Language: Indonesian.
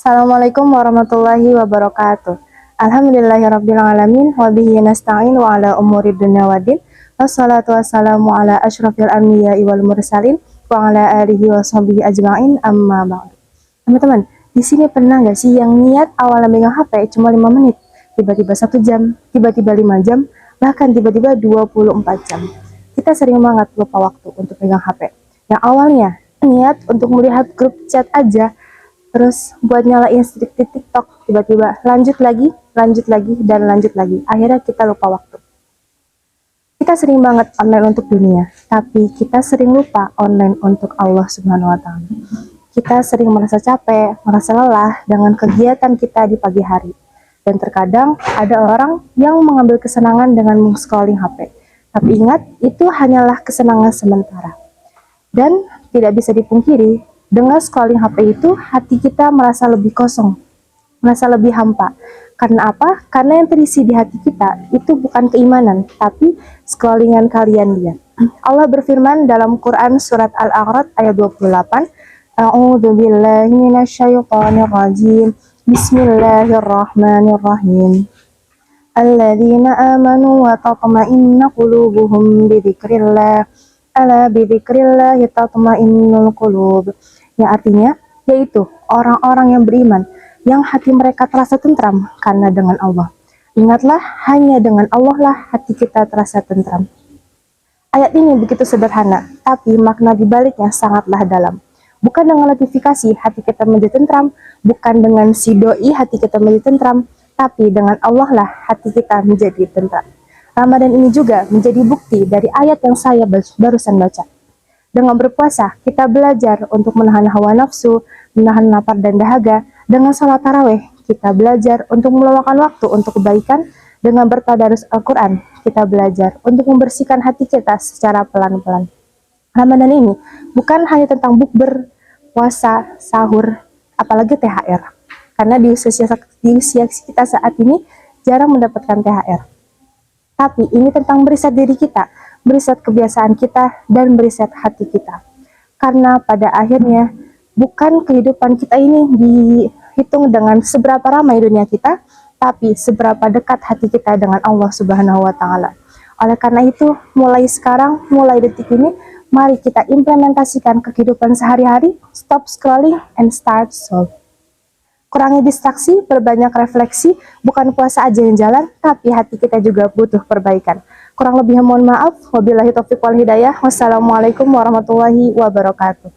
Assalamualaikum warahmatullahi wabarakatuh. Alhamdulillahirrabbilalamin. Wabihi nasta'in wa ala umuri dunya waddin. Wassalatu wassalamu ala ashrafil anbiya wal mursalin wa ala alihi wa sahbihi ajma'in amma ba'du. Teman-teman, di sini pernah nggak sih yang niat awalnya megang HP cuma 5 menit, tiba-tiba 1 jam, tiba-tiba 5 jam, bahkan tiba-tiba 24 jam. Kita sering banget lupa waktu untuk pegang HP. Yang awalnya niat untuk melihat grup chat aja, terus buat nyalain di TikTok, tiba-tiba lanjut lagi, dan lanjut lagi. Akhirnya kita lupa waktu. Kita sering banget online untuk dunia, tapi kita sering lupa online untuk Allah Subhanahu wa Ta'ala. Kita sering merasa capek, merasa lelah dengan kegiatan kita di pagi hari. Dan terkadang ada orang yang mengambil kesenangan dengan scrolling HP. Tapi ingat, itu hanyalah kesenangan sementara. Dan tidak bisa dipungkiri, dengan scrolling HP itu, hati kita merasa lebih kosong, merasa lebih hampa. Karena apa? Karena yang terisi di hati kita itu bukan keimanan, tapi scrollingan kalian dia. Allah berfirman dalam Quran surat Al-A'raf ayat 28, A'udzubillahi minasyaitonirrajim. Bismillahirrahmanirrahim. Alladzina amanu wa tatma'innu qulubuhum bidzikrillah. Ala bidzikrillah tatma'innul qulub. Yang artinya yaitu orang-orang yang beriman yang hati mereka terasa tentram karena dengan Allah. Ingatlah, hanya dengan Allah lah hati kita terasa tentram. Ayat ini begitu sederhana, tapi makna dibaliknya sangatlah dalam. Bukan dengan notifikasi hati kita menjadi tentram, bukan dengan si doi hati kita menjadi tentram, tapi dengan Allah lah hati kita menjadi tentram. Ramadan ini juga menjadi bukti dari ayat yang saya barusan baca. Dengan berpuasa, kita belajar untuk menahan hawa nafsu, menahan lapar dan dahaga. Dengan sholat taraweh, kita belajar untuk meluangkan waktu untuk kebaikan. Dengan bertadarus Al-Quran, kita belajar untuk membersihkan hati kita secara pelan-pelan. Ramadan ini bukan hanya tentang bukber, puasa, sahur, apalagi THR. Karena di usia kita saat ini jarang mendapatkan THR. Tapi ini tentang meriset diri kita, meriset kebiasaan kita, dan meriset hati kita. Karena pada akhirnya, bukan kehidupan kita ini dihitung dengan seberapa ramai dunia kita, tapi seberapa dekat hati kita dengan Allah Subhanahu wa Ta'ala. Oleh karena itu, mulai sekarang, mulai detik ini, mari kita implementasikan ke kehidupan sehari-hari, stop scrolling and start solve. Kurangi distraksi, perbanyak refleksi, bukan puasa aja yang jalan, tapi hati kita juga butuh perbaikan. Kurang lebihnya mohon maaf. Wabillahi taufiq wal hidayah. Wassalamualaikum warahmatullahi wabarakatuh.